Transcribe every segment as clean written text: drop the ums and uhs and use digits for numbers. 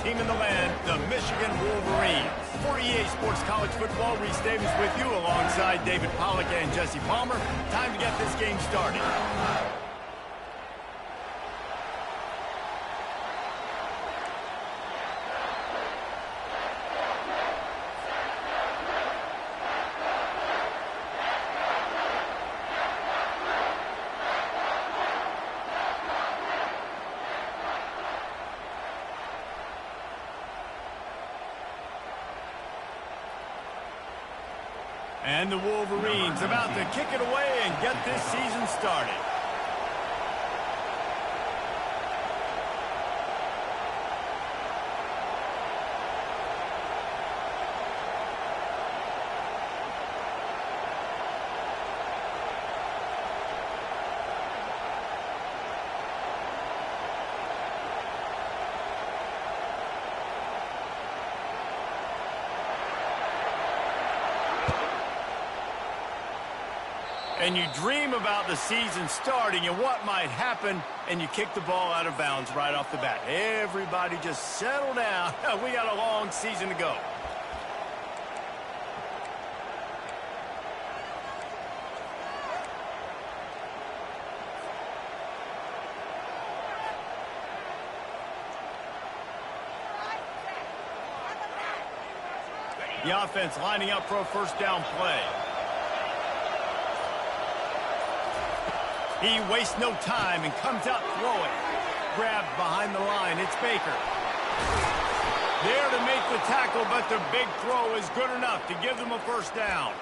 team in the land, the Michigan Wolverines. For EA Sports College Football, Reese Davis with you alongside David Pollack and Jesse Palmer. Time to get this game started. And the Wolverines about to kick it away and get this season started. And you dream about the season starting and what might happen, and you kick the ball out of bounds right off the bat. Everybody just settle down. We got a long season to go. The offense lining up for a first down play. He wastes no time and comes out throwing. Grabbed behind the line. It's Baker. There to make the tackle, but the big throw is good enough to give them a first down.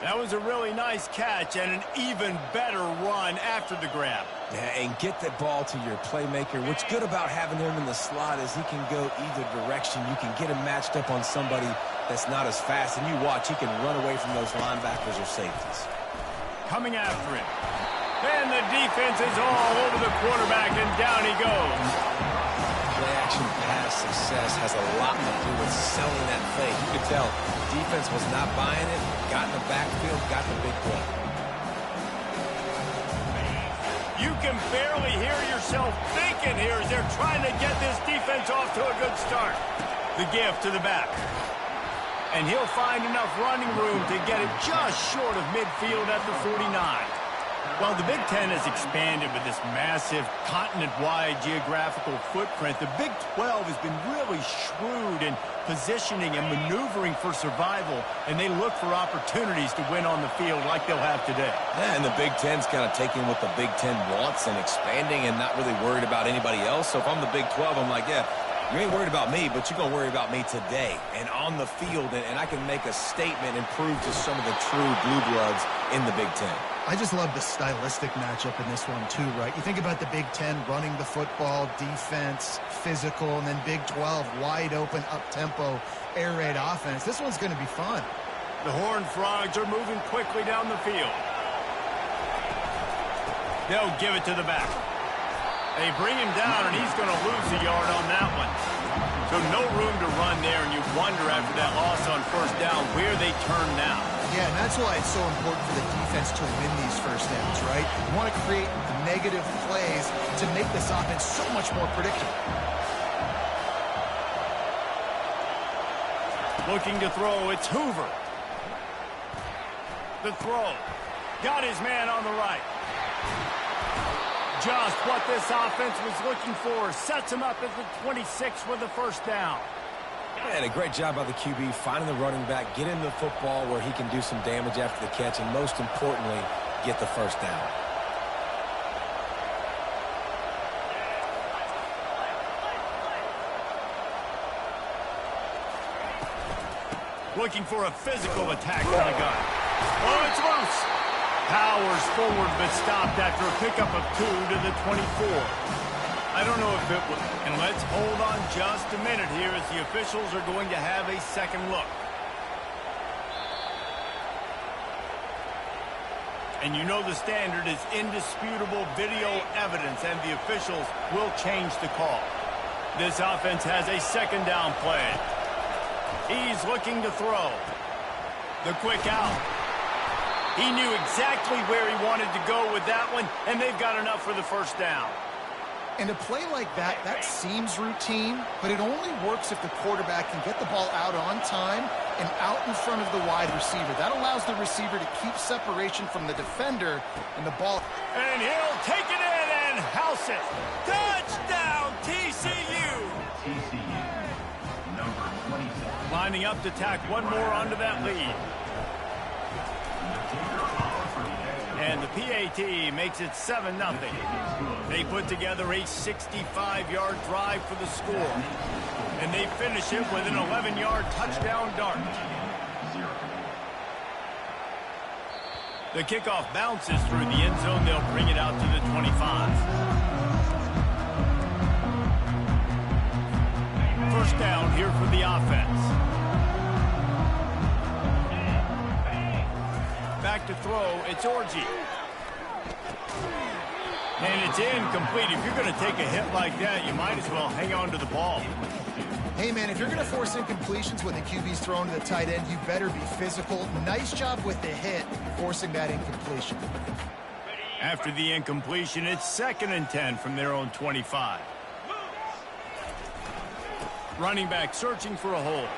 That was a really nice catch and an even better run after the grab. Yeah, and get that ball to your playmaker. What's good about having him in the slot is he can go either direction. You can get him matched up on somebody that's not as fast, and you watch, he can run away from those linebackers or safeties. Coming after him. And the defense is all over the quarterback, and down he goes. Play-action pass success has a lot to do with selling that play. You could tell defense was not buying it, got in the backfield, got the big play. You can barely hear yourself thinking here as they're trying to get this defense off to a good start. The gift to the back. And he'll find enough running room to get it just short of midfield at the 49. Well, the Big Ten has expanded with this massive continent-wide geographical footprint. The Big 12 has been really shrewd in positioning and maneuvering for survival, and they look for opportunities to win on the field like they'll have today. Yeah, and the Big Ten's kind of taking what the Big Ten wants and expanding and not really worried about anybody else. So if I'm the Big 12, I'm like, yeah, you ain't worried about me, but you're going to worry about me today and on the field, and I can make a statement and prove to some of the true blue bloods in the Big Ten. I just love the stylistic matchup in this one too, right? You think about the Big Ten running the football, defense, physical, and then Big 12 wide open, up-tempo, air raid offense. This one's going to be fun. The Horned Frogs are moving quickly down the field. They'll give it to the back. They bring him down, and he's going to lose a yard on that one. So no room to run there, and you wonder after that loss on first down where they turn now. Yeah, and that's why it's so important for the defense to win these first downs, right? You want to create negative plays to make this offense so much more predictable. Looking to throw, it's Hoover. The throw. Got his man on the right. Just what this offense was looking for. Sets him up at the 26 with the first down. And a great job by the QB finding the running back, get him the football where he can do some damage after the catch, and most importantly, get the first down. Looking for a physical attack on the gun. Oh, it's loose. Powers forward, but stopped after a pickup of 2 to the 24. I don't know if it was. And let's hold on just a minute here as the officials are going to have a second look. And you know the standard is indisputable video evidence, and the officials will change the call. This offense has a second down play. He's looking to throw. The quick out. He knew exactly where he wanted to go with that one, and they've got enough for the first down. And a play like that, that seems routine, but it only works if the quarterback can get the ball out on time and out in front of the wide receiver. That allows the receiver to keep separation from the defender and the ball. And he'll take it in and house it. Touchdown, TCU! TCU, number 27. Lining up to tack one more onto that lead. And the PAT makes it 7-0. They put together a 65-yard drive for the score. And they finish it with an 11-yard touchdown dart. The kickoff bounces through the end zone. They'll bring it out to the 25. First down here for the offense. Back to throw, it's Orji. And it's incomplete. If you're going to take a hit like that, you might as well hang on to the ball. Hey, man, if you're going to force incompletions when the QB's thrown to the tight end, you better be physical. Nice job with the hit, forcing that incompletion. After the incompletion, it's 2nd and 10 from their own 25. Running back searching for a hole.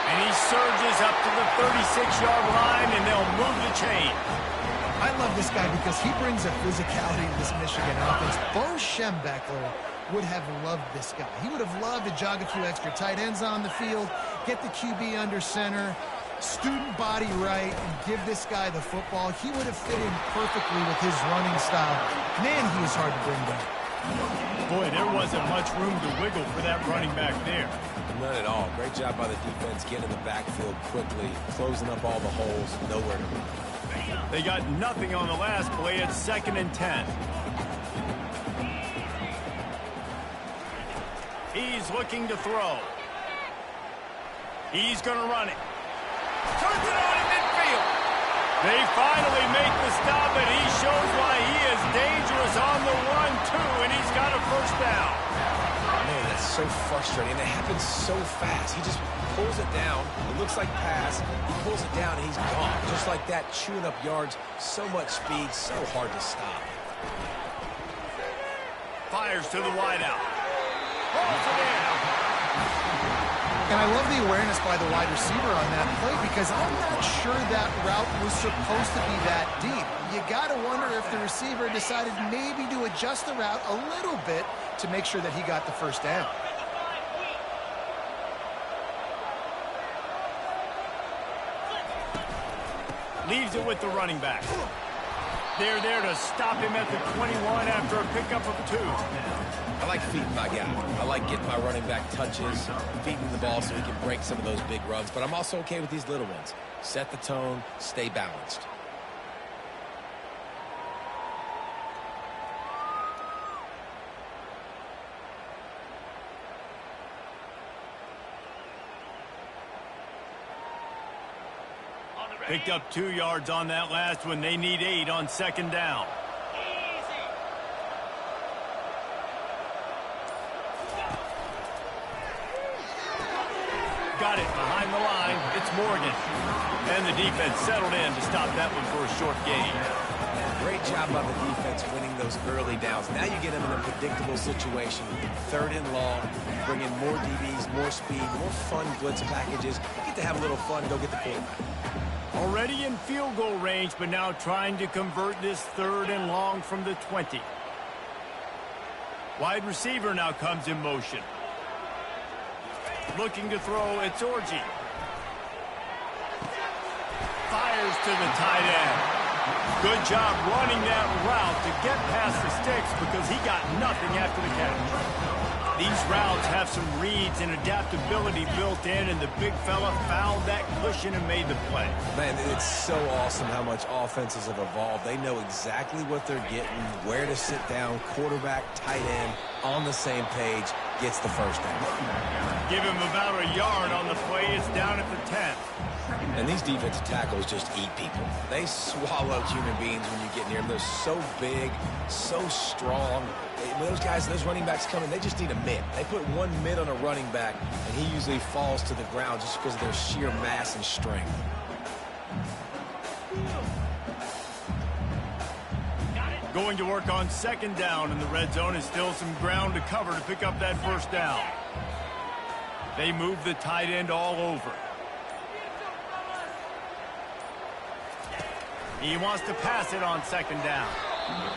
And he surges up to the 36-yard line, and they'll move the chain. I love this guy because he brings a physicality to this Michigan offense. Bo Schembechler would have loved this guy. He would have loved to jog a few extra tight ends on the field, get the QB under center, student body right, and give this guy the football. He would have fit in perfectly with his running style. Man, he was hard to bring down. Boy, there wasn't much room to wiggle for that running back there. None at all. Great job by the defense getting in the backfield quickly, closing up all the holes, nowhere to run. They got nothing on the last play. It's 2nd and 10. He's looking to throw. He's going to run it. Turns it on in midfield. They finally make the stop, and he shows why he is dangerous on the 1-2, and he's got a first down. Man, that's so frustrating. It happens so fast. He just pulls it down. It looks like pass. He pulls it down, and he's gone. Just like that, chewing up yards. So much speed, so hard to stop. Fires to the wideout. Holds it in. And I love the awareness by the wide receiver on that play because I'm not sure that route was supposed to be that deep. You got to wonder if the receiver decided maybe to adjust the route a little bit to make sure that he got the first down. Leaves it with the running back. They're there to stop him at the 21 after a pickup of 2. I like feeding my guy. I like getting my running back touches, feeding the ball so he can break some of those big runs. But I'm also okay with these little ones. Set the tone, stay balanced. Picked up 2 yards on that last one. They need 8 on 2nd down. Got it behind the line. It's Morgan. And the defense settled in to stop that one for a short gain. Great job by the defense winning those early downs. Now you get them in a predictable situation. 3rd and long, bring in more DBs, more speed, more fun blitz packages. You get to have a little fun, go get the quarterback. Already in field goal range, but now trying to convert this 3rd and long from the 20. Wide receiver now comes in motion. Looking to throw, it's Orji. Fires to the tight end. Good job running that route to get past the sticks because he got nothing after the catch. These routes have some reads and adaptability built in, and the big fella found that cushion and made the play. Man, it's so awesome how much offenses have evolved. They know exactly what they're getting, where to sit down, quarterback, tight end, on the same page, gets the first down. Give him about a yard on the play. It's down at the 10. And these defensive tackles just eat people. They swallow human beings when you get near them. They're so big, so strong. When those guys, those running backs come in, they just need a mid. They put one mid on a running back, and he usually falls to the ground just because of their sheer mass and strength. Got it. Going to work on second down in the red zone. Is still some ground to cover to pick up that first down. They move the tight end all over. He wants to pass it on second down.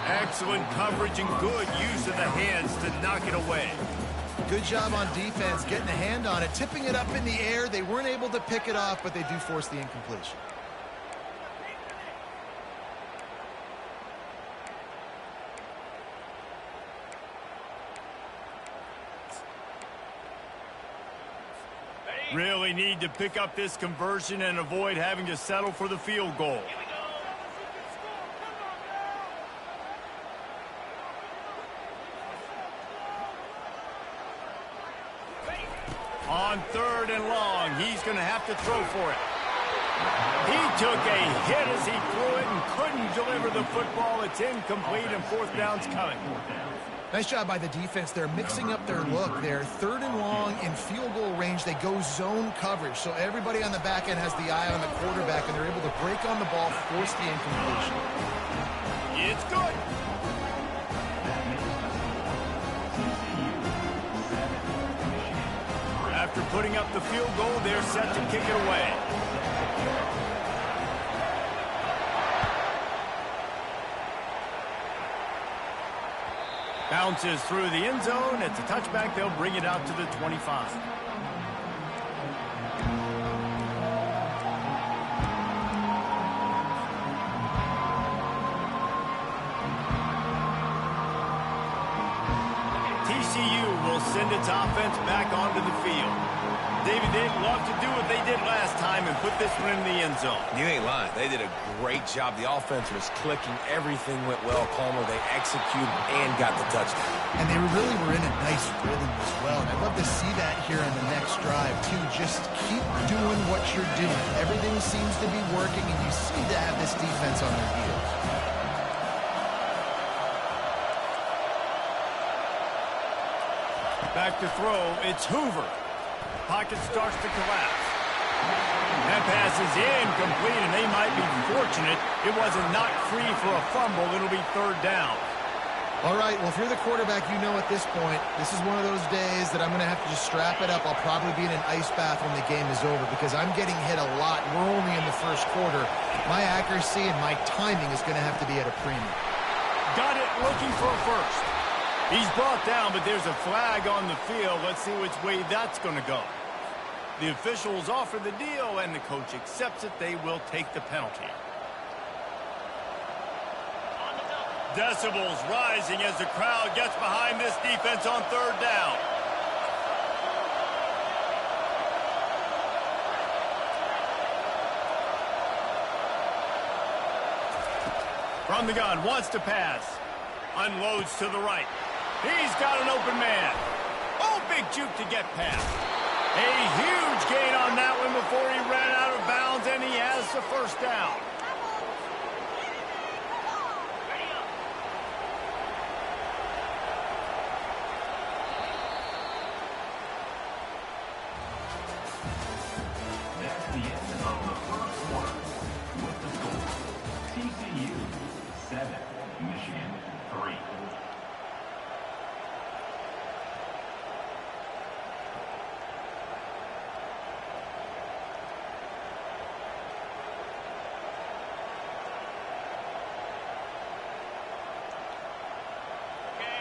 Excellent coverage and good use of the hands to knock it away. Good job on defense getting a hand on it, tipping it up in the air. They weren't able to pick it off, but they do force the incompletion. Really need to pick up this conversion and avoid having to settle for the field goal. On third and long, he's going to have to throw for it. He took a hit as he threw it and couldn't deliver the football. It's incomplete and fourth down's coming. Nice job by the defense. They're mixing up their look there. Third and long in field goal range. They go zone coverage. So everybody on the back end has the eye on the quarterback, and they're able to break on the ball, force the incompletion. It's good. After putting up the field goal, they're set to kick it away. Bounces through the end zone. It's a touchback. They'll bring it out to the 25. TCU will send its offense back onto the field. David, they'd love to do what they did last time and put this one in the end zone. You ain't lying. They did a great job. The offense was clicking. Everything went well, Palmer. They executed and got the touchdown. And they really were in a nice rhythm as well. And I'd love to see that here on the next drive, too. Just keep doing what you're doing. Everything seems to be working, and you seem to have this defense on their heels. Back to throw. It's Hoover. Pocket starts to collapse. That pass is incomplete, and they might be fortunate it wasn't knocked free for a fumble. It'll be third down. All right, well, if you're the quarterback, you know at this point, this is one of those days that I'm going to have to just strap it up. I'll probably be in an ice bath when the game is over because I'm getting hit a lot. We're only in the first quarter. My accuracy and my timing is going to have to be at a premium. Got it, looking for a first. He's brought down, but there's a flag on the field. Let's see which way that's going to go. The officials offer the deal, and the coach accepts it. They will take the penalty. Decibels rising as the crowd gets behind this defense on third down. From the gun, wants to pass. Unloads to the right. He's got an open man. Oh, big juke to get past. A huge gain on that one before he ran out of bounds, and he has the first down. That's the end of the first quarter. With the score, TCU 7, Michigan 3.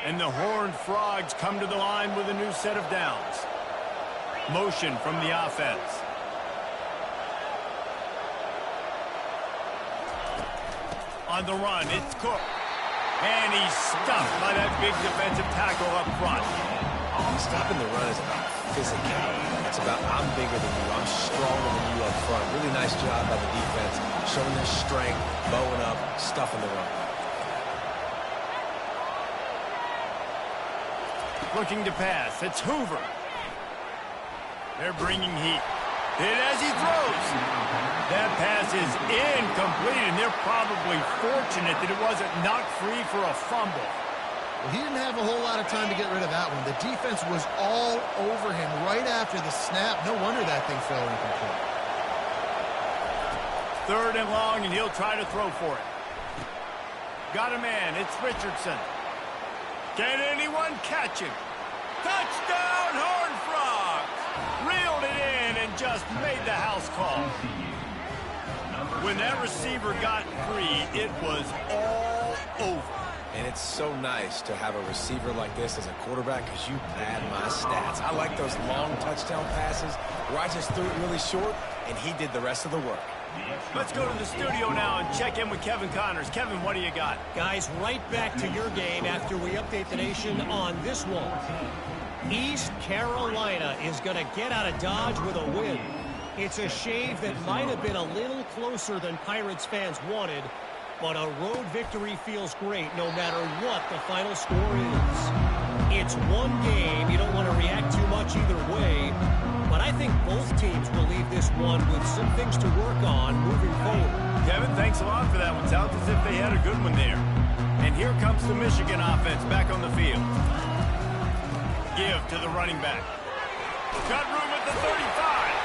And the Horned Frogs come to the line with a new set of downs. Motion from the offense. On the run, it's Cook. And he's stuffed by that big defensive tackle up front. Stopping the run is about physicality. It's about I'm bigger than you. I'm stronger than you up front. Really nice job by the defense, showing their strength, bowing up, stuffing the run. Looking to pass. It's Hoover. They're bringing heat. Hit as he throws. That pass is incomplete, and they're probably fortunate that it wasn't knocked free for a fumble. Well, he didn't have a whole lot of time to get rid of that one. The defense was all over him right after the snap. No wonder that thing fell incomplete. Third and long, and he'll try to throw for it. Got a man. It's Richardson. Can anyone catch him? Touchdown, Horned Frogs! Reeled it in and just made the house call. When that receiver got free, it was all over. And it's so nice to have a receiver like this as a quarterback because you pad my stats. I like those long touchdown passes where I just threw it really short and he did the rest of the work. Let's go to the studio now and check in with Kevin Connors. Kevin, what do you got? Guys, right back to your game after we update the nation on this one. East Carolina is going to get out of Dodge with a win. It's a shave that might have been a little closer than Pirates fans wanted, but a road victory feels great no matter what the final score is. It's one game. You don't want to react too much either way, but I think both teams will leave this one with some things to work on moving forward. Kevin, thanks a lot for that one. Sounds as if they had a good one there. And here comes the Michigan offense back on the field. Give to the running back. Got room at the 35.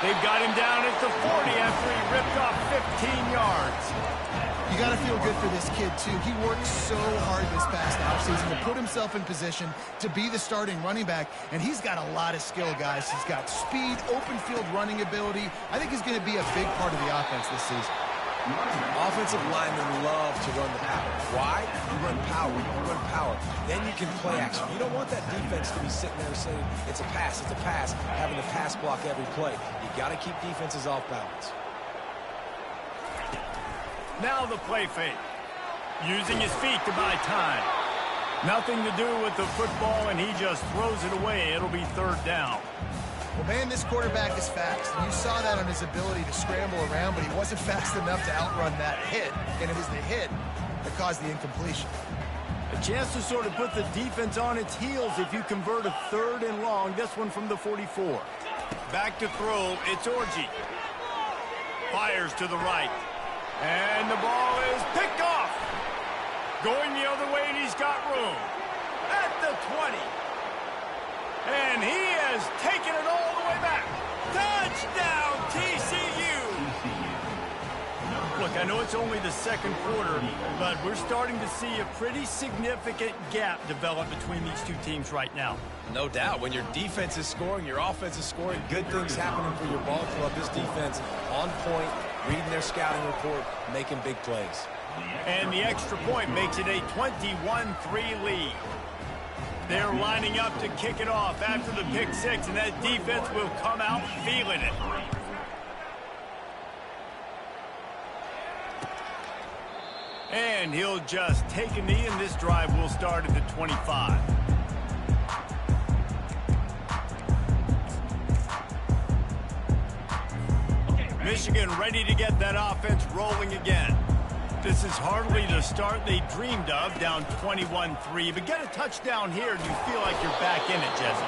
They've got him down at the 40 after he ripped off 15 yards. You got to feel good for this kid, too. He worked so hard this past offseason to put himself in position to be the starting running back, and he's got a lot of skill, guys. He's got speed, open field running ability. I think he's going to be a big part of the offense this season. Offensive linemen love to run the power. Why? You run power. You run power. Then you can play action. You don't want that defense to be sitting there saying, it's a pass, having to pass block every play. You got to keep defenses off balance. Now the play fake. Using his feet to buy time. Nothing to do with the football, and he just throws it away. It'll be third down. Well, man, this quarterback is fast. You saw that on his ability to scramble around, but he wasn't fast enough to outrun that hit, and it was the hit that caused the incompletion. A chance to sort of put the defense on its heels if you convert a third and long. This one from the 44. Back to throw. It's Orji. Fires to the right. And the ball is picked off. Going the other way, and he's got room. At the 20. And he has taken it all the way back. Touchdown, TCU! Look, I know it's only the second quarter, but we're starting to see a pretty significant gap develop between these two teams right now. No doubt. When your defense is scoring, your offense is scoring, good things happening for your ball club. This defense on point, reading their scouting report, making big plays. And the extra point makes it a 21-3 lead. They're lining up to kick it off after the pick six, and that defense will come out feeling it. And he'll just take a knee, and this drive will start at the 25. Michigan ready to get that offense rolling again. This is hardly the start they dreamed of, down 21-3. But get a touchdown here, and you feel like you're back in it, Jesse.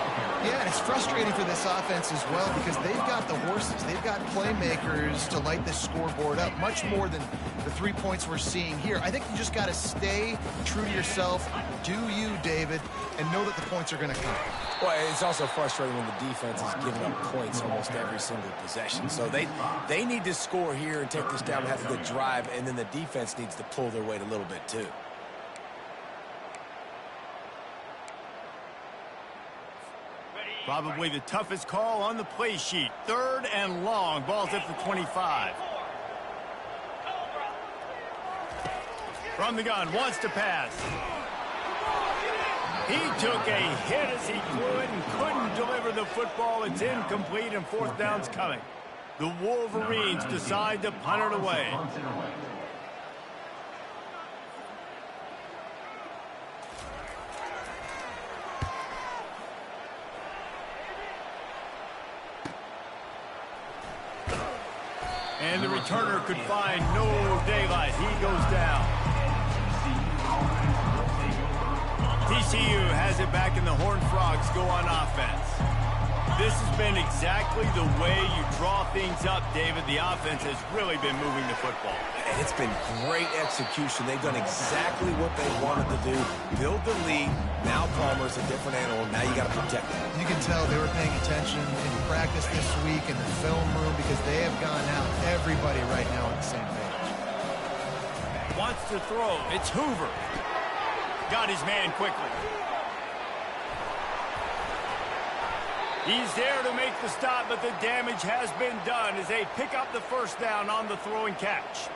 Yeah, and it's frustrating for this offense as well because they've got the horses. They've got playmakers to light this scoreboard up, much more than the 3 points we're seeing here. I think you just got to stay true to yourself, do you, David, and know that the points are going to come. Well, it's also frustrating when the defense is giving up points almost every single possession. So they need to score here and take this down and have a good drive, and then the defense needs to pull their weight a little bit too. Probably the toughest call on the play sheet. Third and long. Ball's at the 25. From the gun, wants to pass. He took a hit as he threw it and couldn't deliver the football. It's incomplete, and fourth down's coming. The Wolverines decide to punt it away. And the returner could find no daylight. He goes down. TCU has it back, and the Horned Frogs go on offense. This has been exactly the way you draw things up, David. The offense has really been moving the football. And it's been great execution. They've done exactly what they wanted to do. Build the lead. Now Palmer's a different animal. Now you got to protect him. You can tell they were paying attention in practice this week in the film room because they have gone out, everybody right now on the same page. Wants to throw. It's Hoover. Got his man quickly. He's there to make the stop, but the damage has been done as they pick up the first down on the throw and catch.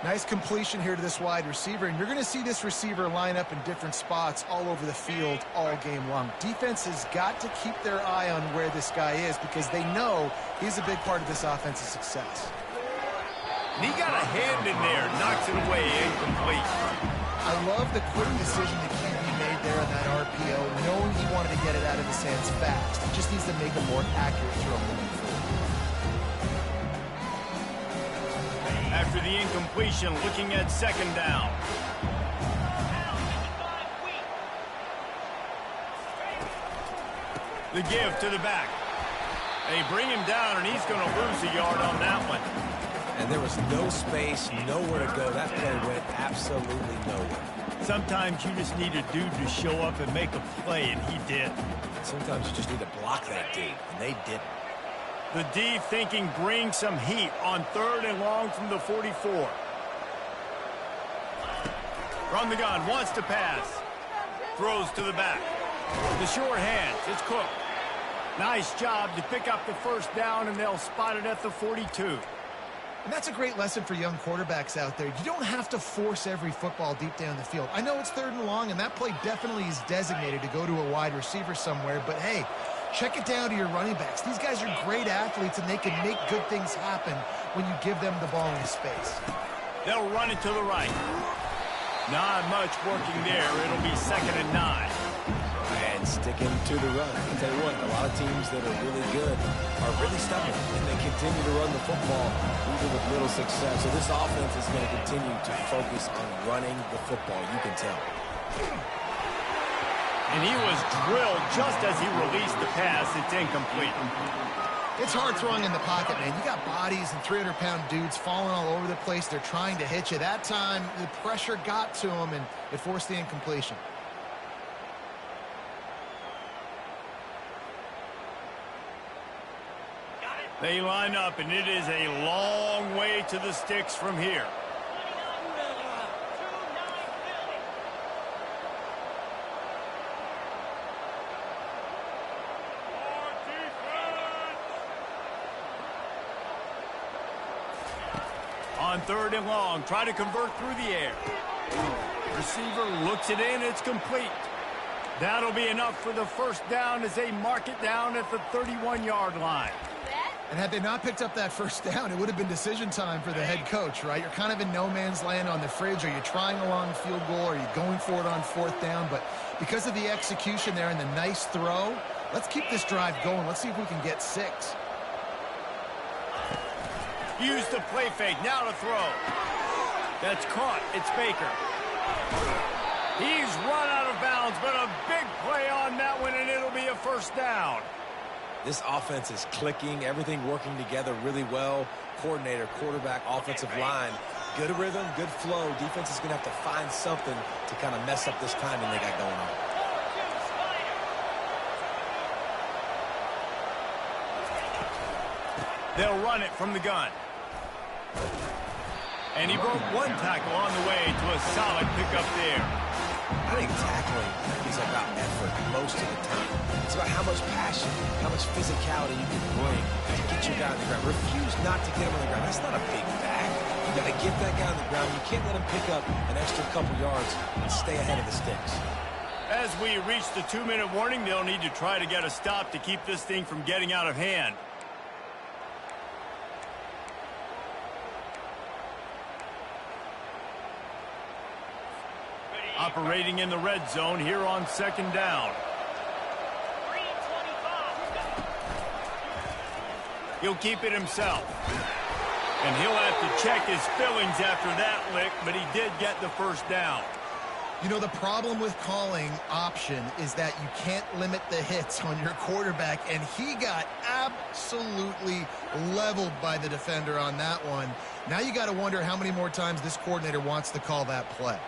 Nice completion here to this wide receiver, and you're going to see this receiver line up in different spots all over the field all game long. Defense has got to keep their eye on where this guy is because they know he's a big part of this offense's success. And he got a hand in there, knocks it away, incomplete. I love the quick decision the QB made there on that RPO, knowing he wanted to get it out of his hands fast. He just needs to make a more accurate throw moving forward. After the incompletion, looking at second down. The give to the back. They bring him down, and he's going to lose a yard on that one. And there was no space, nowhere to go. That play went absolutely nowhere. Sometimes you just need a dude to show up and make a play, and he did. Sometimes you just need to block that dude, and they didn't. The D thinking bring some heat on 3rd and long from the 44. From the gun, wants to pass. Throws to the back. The short hands, it's Cook. Nice job to pick up the first down, and they'll spot it at the 42. And that's a great lesson for young quarterbacks out there. You don't have to force every football deep down the field. I know it's 3rd and long, and that play definitely is designated to go to a wide receiver somewhere, but hey, check it down to your running backs. These guys are great athletes, and they can make good things happen when you give them the ball in space. They'll run it to the right. Not much working there. It'll be 2nd and 9. And sticking to the run. I'll tell you what, a lot of teams that are really good are really stubborn, and they continue to run the football even with little success. So this offense is going to continue to focus on running the football. You can tell. And he was drilled just as he released the pass. It's incomplete. It's hard throwing in the pocket, man. You got bodies and 300-pound dudes falling all over the place. They're trying to hit you. That time, the pressure got to him, and it forced the incompletion. They line up, and it is a long way to the sticks from here. On 3rd and long, try to convert through the air. Receiver looks it in, it's complete. That'll be enough for the first down as they mark it down at the 31-yard line. And had they not picked up that first down, it would have been decision time for the head coach, right? You're kind of in no man's land on the fridge. Are you trying a long field goal? Are you going for it on 4th down? But because of the execution there and the nice throw, let's keep this drive going. Let's see if we can get 6. Use the play fake, now to throw. That's caught, it's Baker. He's run out of bounds, but a big play on that one, and it'll be a first down. This offense is clicking, everything working together really well. Coordinator, quarterback, offensive line, good rhythm, good flow. Defense is going to have to find something to kind of mess up this timing they got going on. They'll run it from the gun. And he broke one tackle on the way to a solid pickup there. I think tackling is about effort most of the time. It's about how much passion, how much physicality you can bring to get your guy on the ground. Refuse not to get him on the ground. That's not a big bag. You got to get that guy on the ground. You can't let him pick up an extra couple yards and stay ahead of the sticks. As we reach the 2-minute warning, they'll need to try to get a stop to keep this thing from getting out of hand. Operating in the red zone here on 2nd down. He'll keep it himself. And he'll have to check his fillings after that lick, but he did get the first down. You know, the problem with calling option is that you can't limit the hits on your quarterback, and he got absolutely leveled by the defender on that one. Now you got to wonder how many more times this coordinator wants to call that play.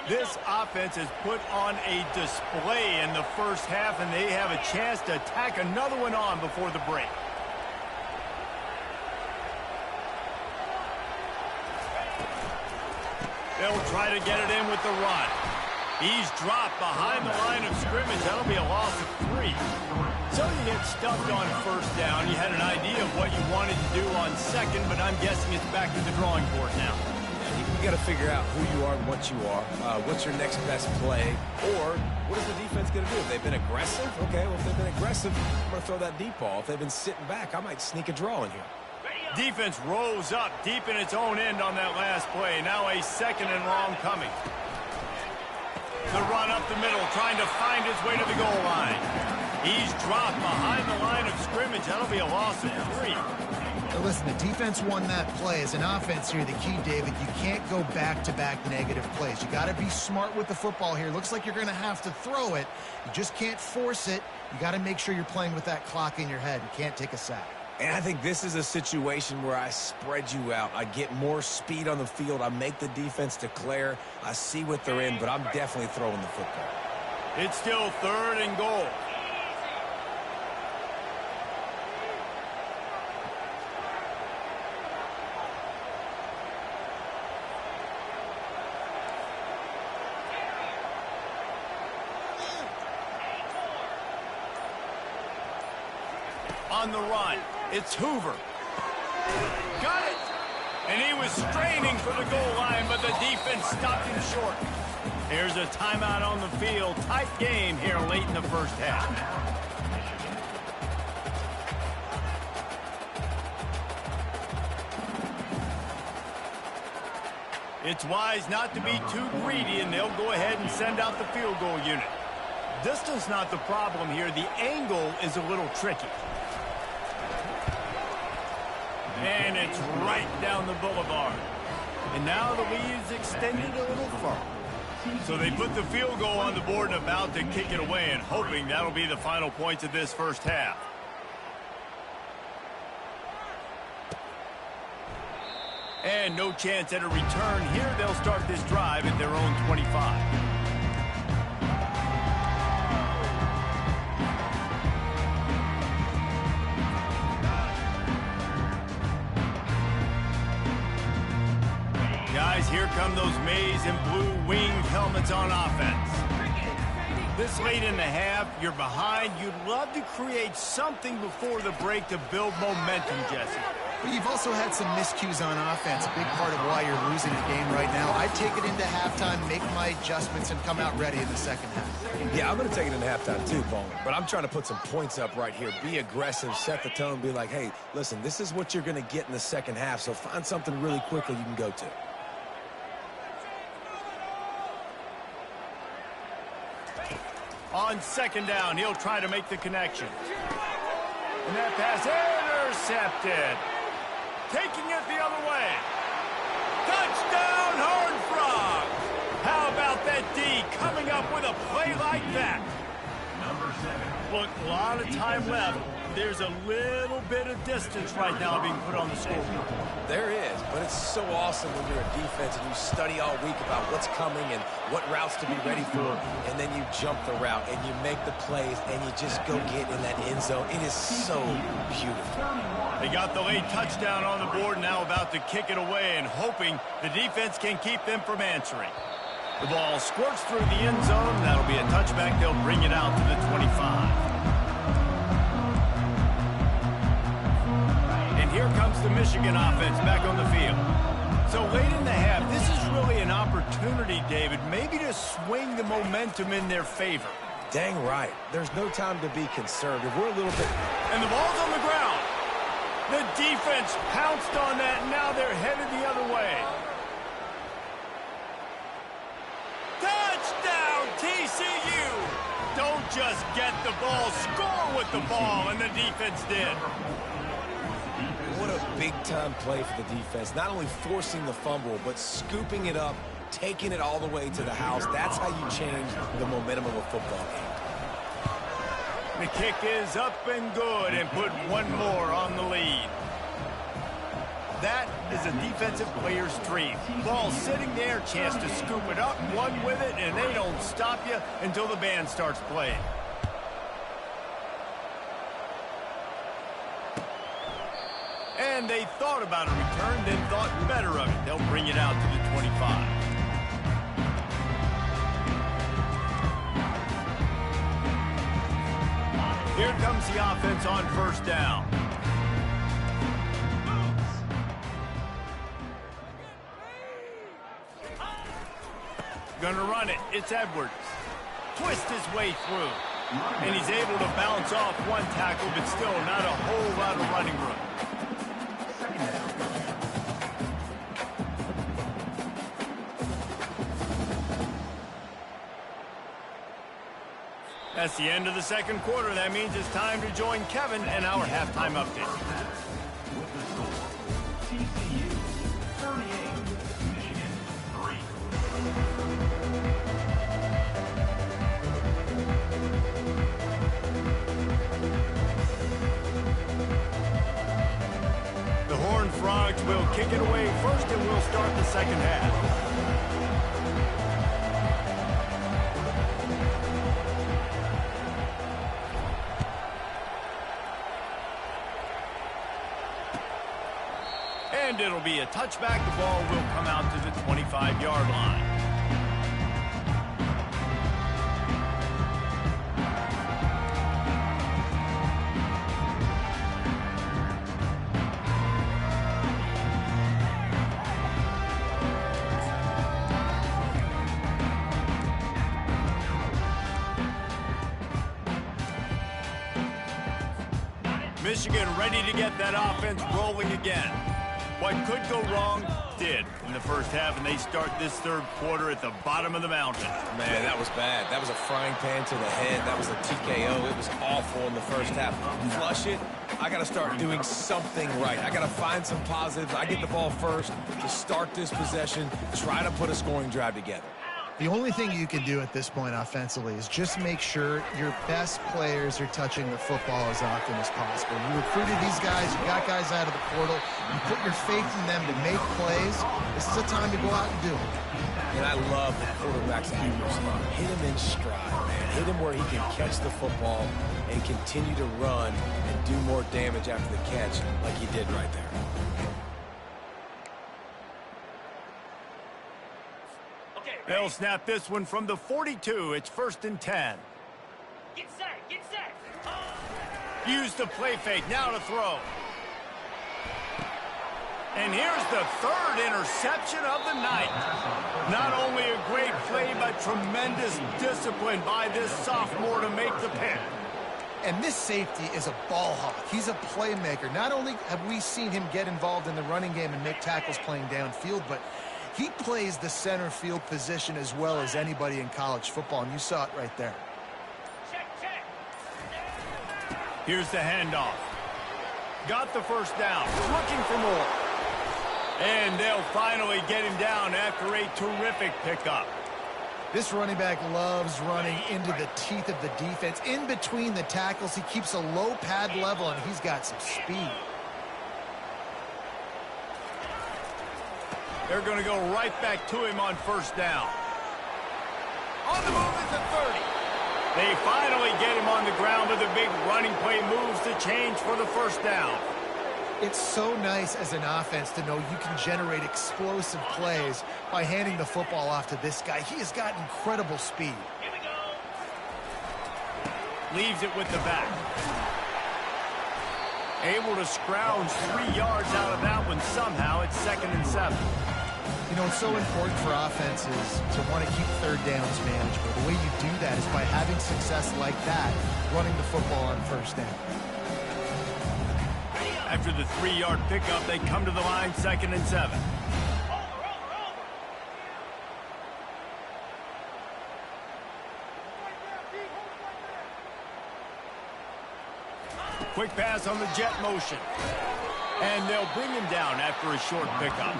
This offense has put on a display in the first half, and they have a chance to tack another one on before the break. They'll try to get it in with the run. He's dropped behind the line of scrimmage. That'll be a loss of 3. So you get stuffed on first down. You had an idea of what you wanted to do on second, but I'm guessing it's back to the drawing board now. You got to figure out who you are and what you are. What's your next best play? Or what is the defense going to do? If they've been aggressive, okay, well, if they've been aggressive, I'm going to throw that deep ball. If they've been sitting back, I might sneak a draw in here. Defense rose up deep in its own end on that last play. Now a 2nd and long coming. The run up the middle, trying to find his way to the goal line. He's dropped behind the line of scrimmage. That'll be a loss of 3. Now listen, the defense won that play. As an offense here, the key, David, you can't go back-to-back negative plays. You got to be smart with the football here. Looks like you're going to have to throw it. You just can't force it. You got to make sure you're playing with that clock in your head. You can't take a sack. And I think this is a situation where I spread you out. I get more speed on the field. I make the defense declare. I see what they're in, but I'm definitely throwing the football. It's still 3rd and goal. On the run, it's Hoover. Got it! And he was straining for the goal line, but the defense stopped him short. Here's a timeout on the field. Tight game here late in the first half. It's wise not to be too greedy, and they'll go ahead and send out the field goal unit. Distance not the problem here. The angle is a little tricky. And it's right down the boulevard. And now the lead's extended a little further. So they put the field goal on the board and about to kick it away, and hoping that'll be the final points of this first half. And no chance at a return here. They'll start this drive at their own 25. Guys, here come those maize and blue winged helmets on offense. This late in the half, you're behind. You'd love to create something before the break to build momentum, Jesse. But you've also had some miscues on offense, a big part of why you're losing the game right now. I'd take it into halftime, make my adjustments, and come out ready in the second half. Yeah, I'm going to take it into halftime too, Bowman. But I'm trying to put some points up right here. Be aggressive, set the tone, be like, hey, listen, this is what you're going to get in the second half, so find something really quickly you can go to. On 2nd down, he'll try to make the connection. And that pass intercepted. Taking it the other way. Touchdown, Horned Frogs. How about that D coming up with a play like that? Number 7. Look, a lot of time left. There's a little bit of distance right now being put on the scoreboard. There is, but it's so awesome when you're a defense and you study all week about what's coming and what routes to be ready for, and then you jump the route and you make the plays and you just go get in that end zone. It is so beautiful. They got the late touchdown on the board, now about to kick it away and hoping the defense can keep them from answering. The ball squirts through the end zone. That'll be a touchback. They'll bring it out to the 25. Here comes the Michigan offense back on the field. So late in the half, this is really an opportunity, David, maybe to swing the momentum in their favor. Dang right. There's no time to be conservative. We're a little bit... And the ball's on the ground. The defense pounced on that, and now they're headed the other way. Touchdown, TCU! Don't just get the ball, score with the ball, and the defense did. What a big-time play for the defense. Not only forcing the fumble, but scooping it up, taking it all the way to the house. That's how you change the momentum of a football game. The kick is up and good, and put one more on the lead. That is a defensive player's dream. Ball sitting there, chance to scoop it up, one with it, and they don't stop you until the band starts playing. And they thought about a return, then thought better of it. They'll bring it out to the 25. Here comes the offense on first down. Gonna run it. It's Edwards. Twist his way through. And he's able to bounce off one tackle, but still not a whole lot of running room. That's the end of the second quarter. That means it's time to join Kevin and our halftime update. With the score, TCU 38, Michigan 3. The Horned Frogs will kick it away first, and we'll start the second half. And it'll be a touchback. The ball will come out to the 25-yard line. Michigan ready to get that offense rolling again. What could go wrong did in the first half, and they start this third quarter at the bottom of the mountain. Man, that was bad. That was a frying pan to the head. That was a TKO. It was awful in the first half. Flush it. I got to start doing something right. I got to find some positives. I get the ball first to start this possession, try to put a scoring drive together. The only thing you can do at this point offensively is just make sure your best players are touching the football as often as possible. You recruited these guys, you got guys out of the portal, you put your faith in them to make plays. This is a time to go out and do it. And I love the quarterback's accuracy. Hit him in stride, man. Hit him where he can catch the football and continue to run and do more damage after the catch like he did right there. They'll snap this one from the 42. It's 1st and 10. Get set, get set. Use the play fake, now to throw. And here's the third interception of the night. Not only a great play, but tremendous discipline by this sophomore to make the pick. And this safety is a ball hawk. He's a playmaker. Not only have we seen him get involved in the running game and make tackles playing downfield, but he plays the center field position as well as anybody in college football, and you saw it right there. Check, check. Here's the handoff. Got the first down. Looking for more. And they'll finally get him down after a terrific pickup. This running back loves running into the teeth of the defense. In between the tackles, he keeps a low pad level, and he's got some speed. They're going to go right back to him on first down. On the move is the 30. They finally get him on the ground, but the big running play moves the change for the first down. It's so nice as an offense to know you can generate explosive plays by handing the football off to this guy. He has got incredible speed. Here we go. Leaves it with the back. Able to scrounge 3 yards out of that one somehow. It's 2nd and 7. You know, it's so important for offenses to want to keep third downs manageable. The way you do that is by having success like that, running the football on first down. After the 3-yard pickup, they come to the line, 2nd and 7. Quick pass on the jet motion. And they'll bring him down after a short pickup.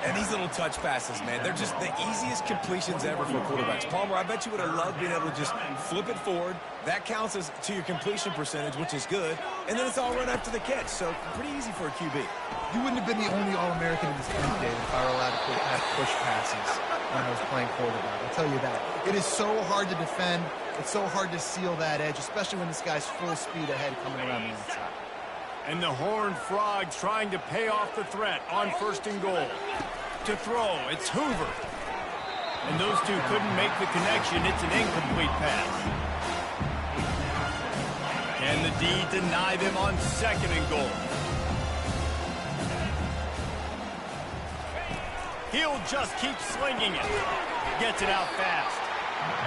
And these little touch passes, man, they're just the easiest completions ever for quarterbacks. Palmer, I bet you would have loved being able to just flip it forward. That counts as to your completion percentage, which is good. And then it's all run after the catch, so pretty easy for a QB. You wouldn't have been the only All-American in this league, David, if I were allowed to have push passes when I was playing quarterback. I'll tell you that. It is so hard to defend. It's so hard to seal that edge, especially when this guy's full speed ahead coming around the inside. And the Horned Frogs trying to pay off the threat on 1st and goal. To throw, it's Hoover. And those two couldn't make the connection. It's an incomplete pass. And the D deny them on 2nd and goal. He'll just keep slinging it. Gets it out fast.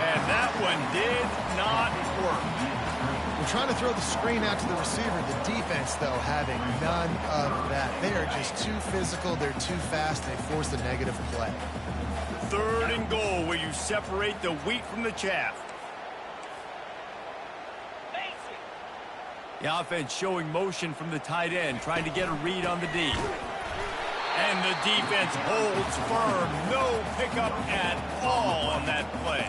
And that one did not work. We're trying to throw the screen out to the receiver. The defense, though, having none of that. They are just too physical. They're too fast. They force a negative play. 3rd and goal, where you separate the wheat from the chaff. The offense showing motion from the tight end, trying to get a read on the D. And the defense holds firm. No pickup at all on that play.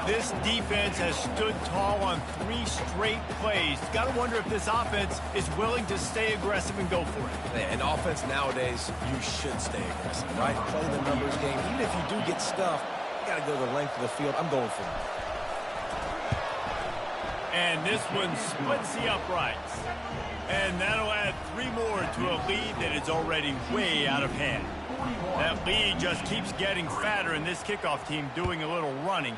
This defense has stood tall on 3 straight plays. Got to wonder if this offense is willing to stay aggressive and go for it. Yeah, in offense nowadays, you should stay aggressive, right? Play the numbers game. Even if you do get stuffed, you got to go the length of the field. I'm going for it. And this one splits the uprights. And that'll add 3 more to a lead that is already way out of hand. That lead just keeps getting fatter, and this kickoff team doing a little running.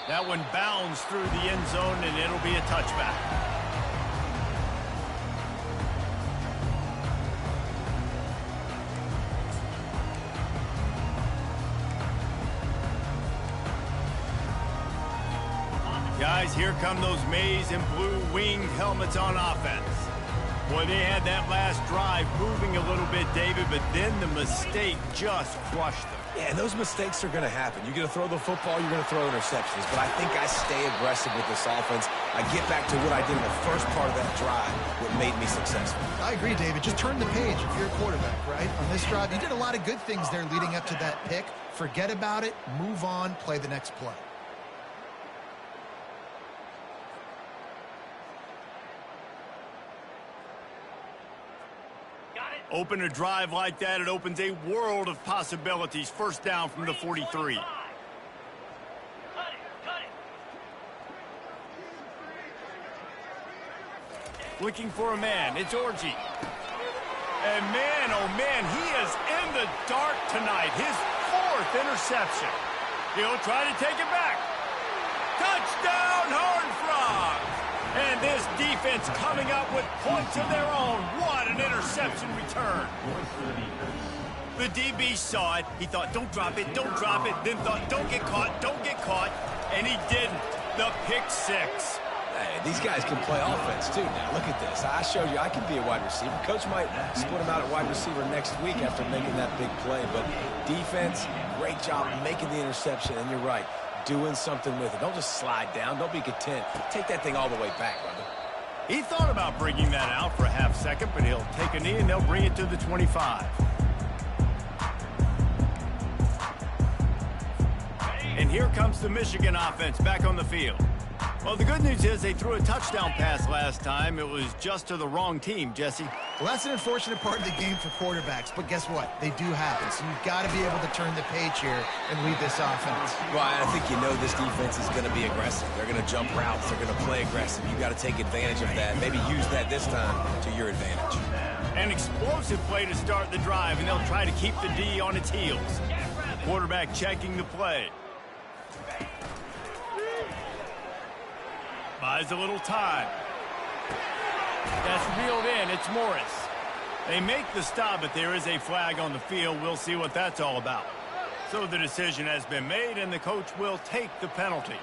That one bounds through the end zone, and it'll be a touchback. Guys, here come those maize and blue winged helmets on offense. Boy, they had that last drive moving a little bit, David, but then the mistake just crushed them. Yeah, and those mistakes are going to happen. You're going to throw the football, you're going to throw interceptions. But I think I stay aggressive with this offense. I get back to what I did in the first part of that drive, what made me successful. I agree, David. Just turn the page if you're a quarterback, right? On this drive, you did a lot of good things there leading up to that pick. Forget about it, move on, play the next play. Open a drive like that, it opens a world of possibilities. 1st down from the 43. Looking for a man, it's Orgy. And man, oh man, he is in the dark tonight. His 4th interception. He'll try to take it back. Touchdown, Horned Frogs! And this defense coming up with points of their own. What an interception return. The DB saw it. He thought, don't drop it, don't drop it. Then thought, don't get caught, don't get caught. And he didn't. The pick 6. Hey, these guys can play offense, too. Now, look at this. I showed you I can be a wide receiver. Coach might split him out at wide receiver next week after making that big play. But defense, great job making the interception. And you're right. Doing something with it. Don't just slide down. Don't be content. Take that thing all the way back, brother. He thought about bringing that out for a half second, but he'll take a knee and they'll bring it to the 25. And here comes the Michigan offense back on the field. Well, the good news is they threw a touchdown pass last time. It was just to the wrong team, Jesse. Well, that's an unfortunate part of the game for quarterbacks, but guess what? They do happen, so you've got to be able to turn the page here and lead this offense. Well, I think you know this defense is going to be aggressive. They're going to jump routes. They're going to play aggressive. You've got to take advantage of that. Maybe use that this time to your advantage. An explosive play to start the drive, and they'll try to keep the D on its heels. Quarterback checking the play. Buys a little time. That's reeled in. It's Morris. They make the stop, but there is a flag on the field. We'll see what that's all about. So the decision has been made, and the coach will take the penalty.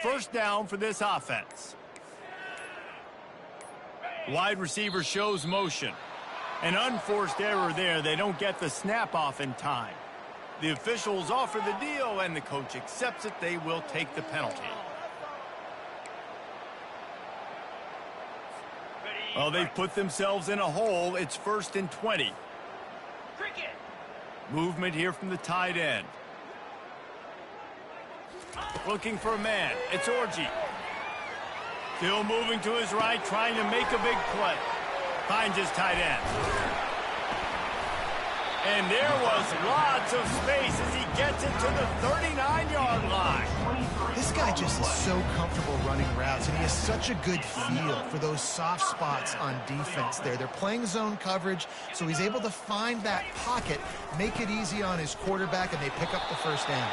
First down for this offense. Wide receiver shows motion. An unforced error there. They don't get the snap off in time. The officials offer the deal, and the coach accepts it. They will take the penalty. Well, they've put themselves in a hole. It's 1st and 20. Movement here from the tight end. Looking for a man. It's Orgy. Still moving to his right, trying to make a big play. Finds his tight end. And there was lots of space as he gets it to the 39-yard line. This guy just is so comfortable running routes, and he has such a good feel for those soft spots on defense there. They're playing zone coverage, so he's able to find that pocket, make it easy on his quarterback, and they pick up the first down.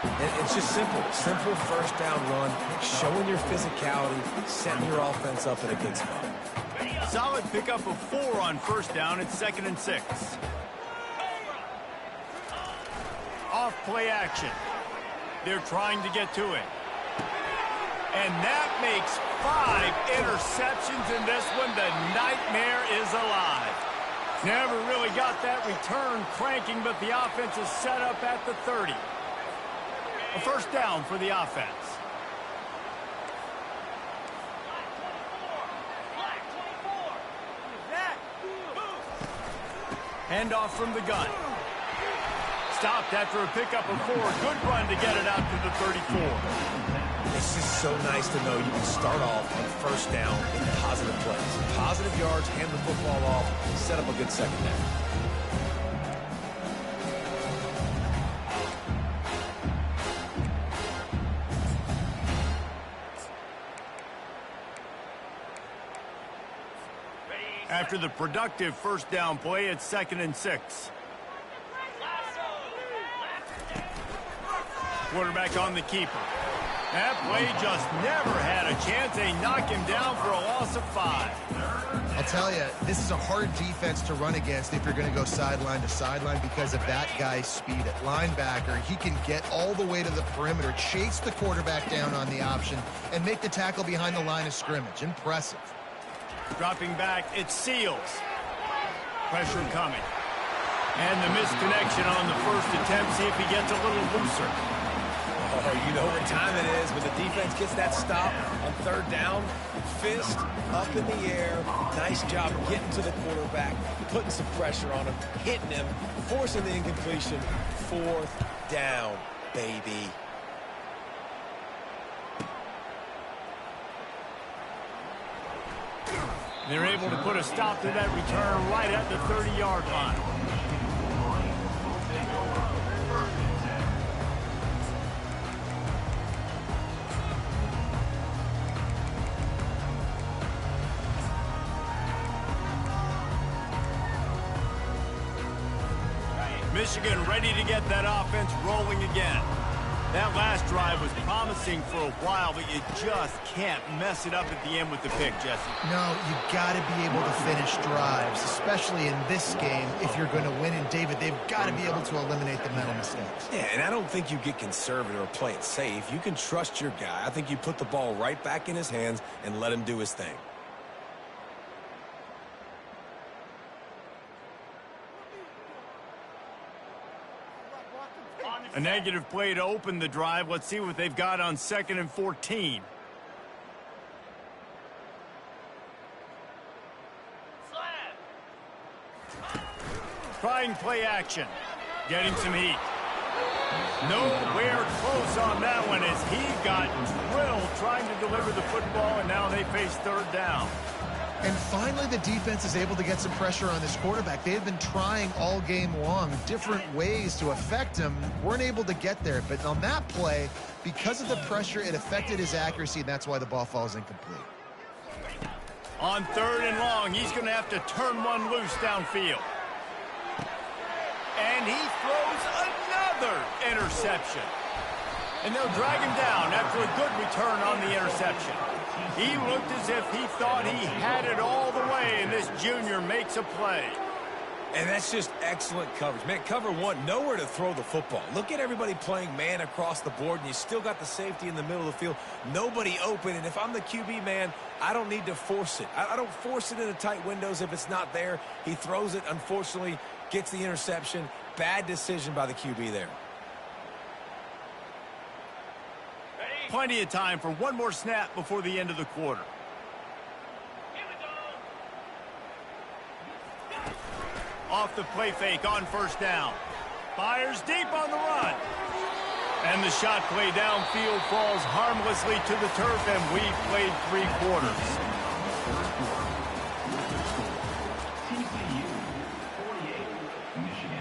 And it's just simple first down run, showing your physicality, setting your offense up in a good spot. Solid pickup of 4 on first down. It's 2nd and 6. Off play action. They're trying to get to it. And that makes 5 interceptions in this one. The nightmare is alive. Never really got that return cranking, but the offense is set up at the 30. A first down for the offense. Handoff from the gun. Stopped after a pickup of 4. Good run to get it out to the 34. It's just so nice to know you can start off on first down in positive plays. Positive yards, hand the football off, set up a good second down. After the productive first down play, it's 2nd and 6. Quarterback on the keeper. That play just never had a chance. They knock him down for a loss of 5. I'll tell you, this is a hard defense to run against if you're going to go sideline to sideline because of that guy's speed. At linebacker, he can get all the way to the perimeter, chase the quarterback down on the option, and make the tackle behind the line of scrimmage. Impressive. Dropping back, it's Seals. Pressure coming. And the misconnection on the first attempt. See if he gets a little looser. Oh, you know what time it is when the defense gets that stop on third down. Fist up in the air. Nice job getting to the quarterback, putting some pressure on him, hitting him, forcing the incompletion. 4th down, baby. They're able to put a stop to that return right at the 30-yard line. Michigan ready to get that offense rolling again. That last drive was promising for a while, but you just can't mess it up at the end with the pick, Jesse. No, you got to be able to finish drives, especially in this game if you're going to win. And, David, they've got to be able to eliminate the mental mistakes. Yeah, and I don't think you get conservative or play it safe. You can trust your guy. I think you put the ball right back in his hands and let him do his thing. A negative play to open the drive. Let's see what they've got on 2nd and 14. Trying play action. Getting some heat. Nowhere close on that one as he got drilled trying to deliver the football, and now they face 3rd down. And finally, the defense is able to get some pressure on this quarterback. They have been trying all game long different ways to affect him. Weren't able to get there. But on that play, because of the pressure, it affected his accuracy, and that's why the ball falls incomplete. On 3rd and long, he's going to have to turn one loose downfield. And he throws another interception. And they'll drag him down after a good return on the interception. He looked as if he thought he had it all the way, and this junior makes a play. And that's just excellent coverage. Man, cover one, nowhere to throw the football. Look at everybody playing man across the board, and you still got the safety in the middle of the field. Nobody open, and if I'm the QB, man, I don't need to force it. I don't force it into tight windows if it's not there. He throws it, unfortunately, gets the interception. Bad decision by the QB there. Plenty of time for one more snap before the end of the quarter. Off the play fake on 1st down. Fires deep on the run. And the shot play downfield falls harmlessly to the turf, and we've played 3 quarters. TCU 48, Michigan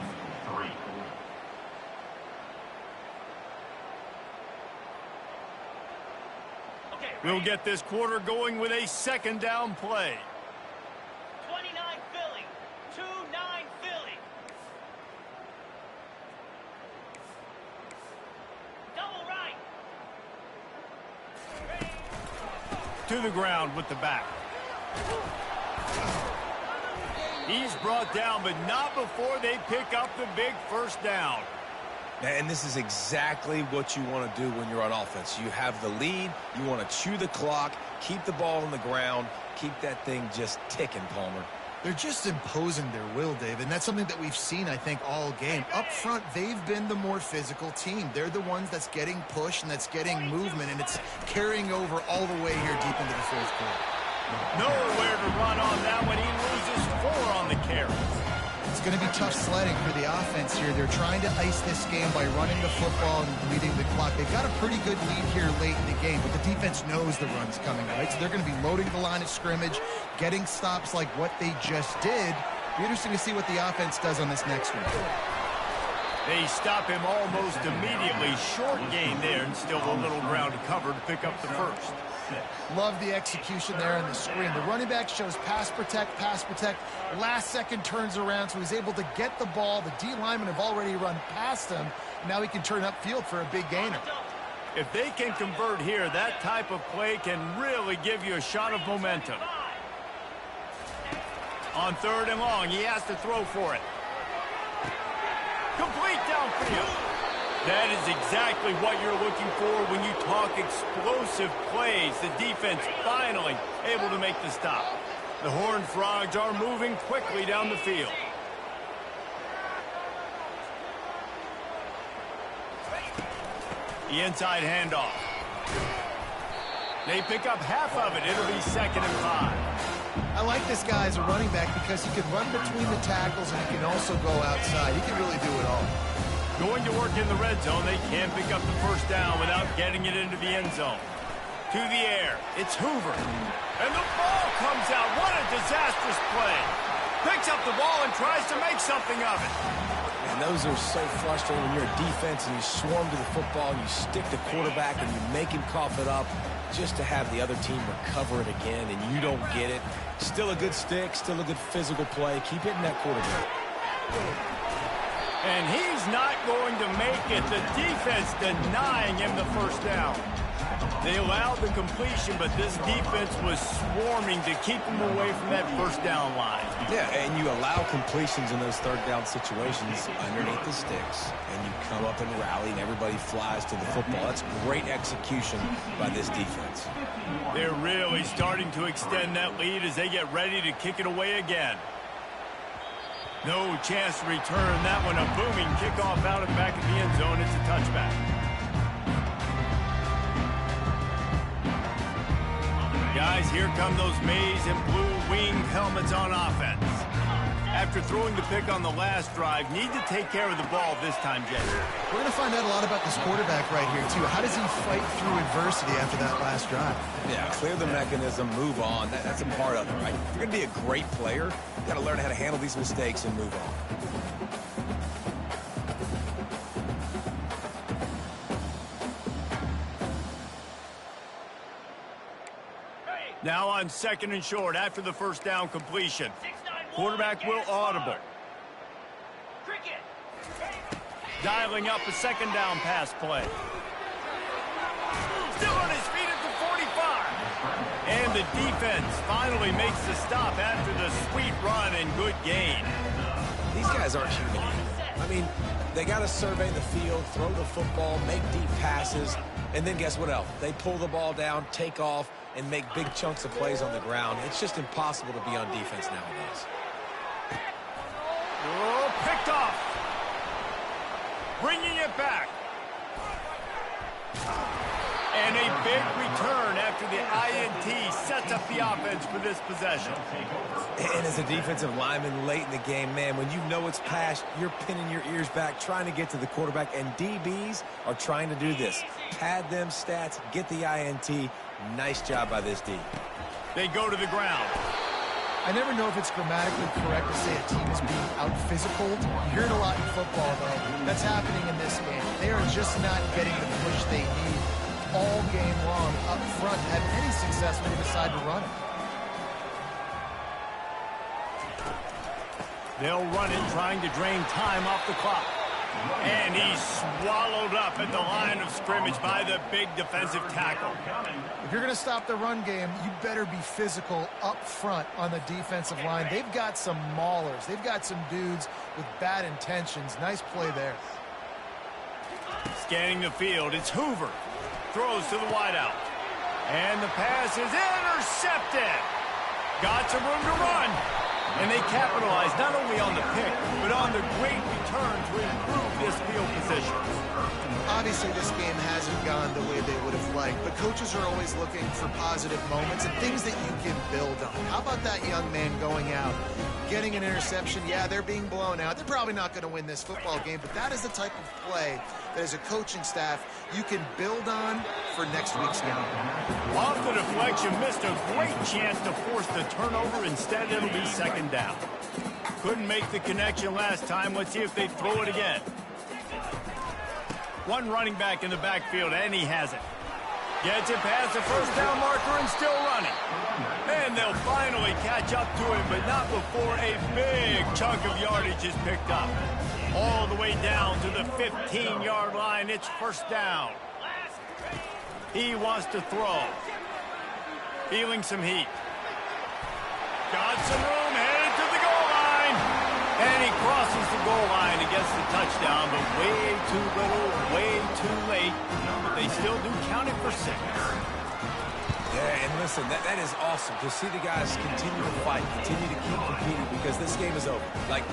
We'll get this quarter going with a second down play. 29 Philly. 2-9 Philly. Double right. To the ground with the back. He's brought down, but not before they pick up the big first down. And this is exactly what you want to do when you're on offense. You have the lead. You want to chew the clock, keep the ball on the ground, keep that thing just ticking, Palmer. They're just imposing their will, Dave, and that's something that we've seen, I think, all game. Up front, they've been the more physical team. They're the ones that's getting pushed and that's getting movement, and it's carrying over all the way here deep into the fourth quarter. Nowhere to run on that one. He loses 4 on the carry. It's going to be tough sledding for the offense here. They're trying to ice this game by running the football and leading the clock. They've got a pretty good lead here late in the game, but the defense knows the run's coming, right? So they're going to be loading the line of scrimmage, getting stops like what they just did. Be interesting to see what the offense does on this next one. They stop him almost immediately. Short gain there, and still a little ground to cover to pick up the first. Love the execution there on the screen. The running back shows pass protect, last second turns around, so he's able to get the ball. The D linemen have already run past him. Now he can turn upfield for a big gainer. If they can convert here, that type of play can really give you a shot of momentum. On 3rd and long, he has to throw for it. Complete downfield. That is exactly what you're looking for when you talk explosive plays. The defense finally able to make the stop. The Horned Frogs are moving quickly down the field. The inside handoff. They pick up half of it. It'll be 2nd and 5. I like this guy as a running back because he can run between the tackles and he can also go outside. He can really do it all. Going to work in the red zone. They can't pick up the first down without getting it into the end zone. To the air. It's Hoover. And the ball comes out. What a disastrous play. Picks up the ball and tries to make something of it. And those are so frustrating when you're a defense and you swarm to the football and you stick the quarterback and you make him cough it up just to have the other team recover it again and you don't get it. Still a good stick, still a good physical play. Keep hitting that quarterback. And he's not going to make it. The defense denying him the first down. They allowed the completion, but this defense was swarming to keep him away from that first down line. Yeah, and you allow completions in those 3rd down situations underneath the sticks, and you come up and rally, and everybody flies to the football. That's great execution by this defense. They're really starting to extend that lead as they get ready to kick it away again. No chance to return that one. A booming kickoff out of the back of the end zone. It's a touchback. Guys, here come those maize and blue wing helmets on offense. After throwing the pick on the last drive, need to take care of the ball this time, Jay. We're going to find out a lot about this quarterback right here, too. How does he fight through adversity after that last drive? Yeah, clear the mechanism, move on. That's a part of it, right? If you're going to be a great player, you've got to learn how to handle these mistakes and move on. Now on 2nd and short after the first down completion. Quarterback will audible. Dialing up a 2nd down pass play. Still on his feet at the 45. And the defense finally makes the stop after the sweet run and good gain. These guys aren't human. I mean, they got to survey the field, throw the football, make deep passes, and then guess what else? They pull the ball down, take off, and make big chunks of plays on the ground. It's just impossible to be on defense nowadays. Oh, picked off. Bringing it back. And a big return after the INT sets up the offense for this possession. And as a defensive lineman late in the game, man, when you know it's passed, you're pinning your ears back, trying to get to the quarterback, and DBs are trying to do this. Pad them stats, get the INT. Nice job by this D. They go to the ground. I never know if it's grammatically correct to say a team is being out-physicaled. You hear it a lot in football, though. That's happening in this game. They are just not getting the push they need. all game long up front, had any success when they decide to run it. They'll run it, trying to drain time off the clock. And he's swallowed up at the line of scrimmage by the big defensive tackle. If you're going to stop the run game, you better be physical up front on the defensive line. They've got some maulers. They've got some dudes with bad intentions. Nice play there. Scanning the field, it's Hoover. Throws to the wideout. And the pass is intercepted. Got some room to run. And they capitalize not only on the pick, but on the great return to improve this field position. Obviously, this game hasn't gone the way they would have liked, but coaches are always looking for positive moments and things that you can build on. How about that young man going out, getting an interception? Yeah, they're being blown out. They're probably not going to win this football game, but that is the type of play that as a coaching staff you can build on for next week's game. Off the deflection, missed a great chance to force the turnover. Instead, it'll be second down. Couldn't make the connection last time. Let's see if they throw it again. One running back in the backfield, and he has it. Gets it past the first down marker and still running. And they'll finally catch up to him, but not before a big chunk of yardage is picked up. All the way down to the 15-yard line. It's first down. He wants to throw. Feeling some heat. Got some room, headed to the goal line. And he crosses the goal line and gets the touchdown, but way too little, way too late. But they still do count it for 6. Yeah, and listen, that is awesome to see the guys continue to fight, continue to keep competing, because this game is over. Like,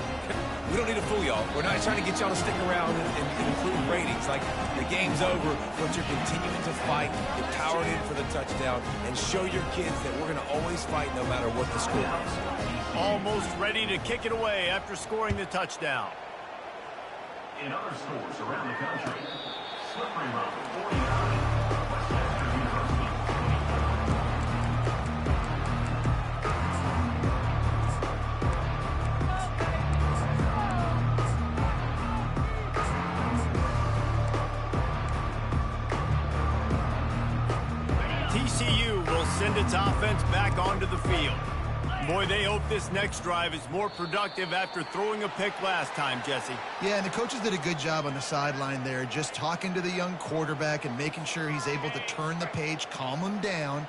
we don't need to fool y'all. We're not trying to get y'all to stick around and improve ratings. Like, the game's over, but you're continuing to fight. You're powered in for the touchdown, and show your kids that we're going to always fight no matter what the score is. Almost ready to kick it away after scoring the touchdown. In other stores around the country, Slippery Road 49. TCU will send its offense back onto the field. Boy, they hope this next drive is more productive after throwing a pick last time, Jesse. Yeah, and the coaches did a good job on the sideline there, just talking to the young quarterback and making sure he's able to turn the page, calm him down,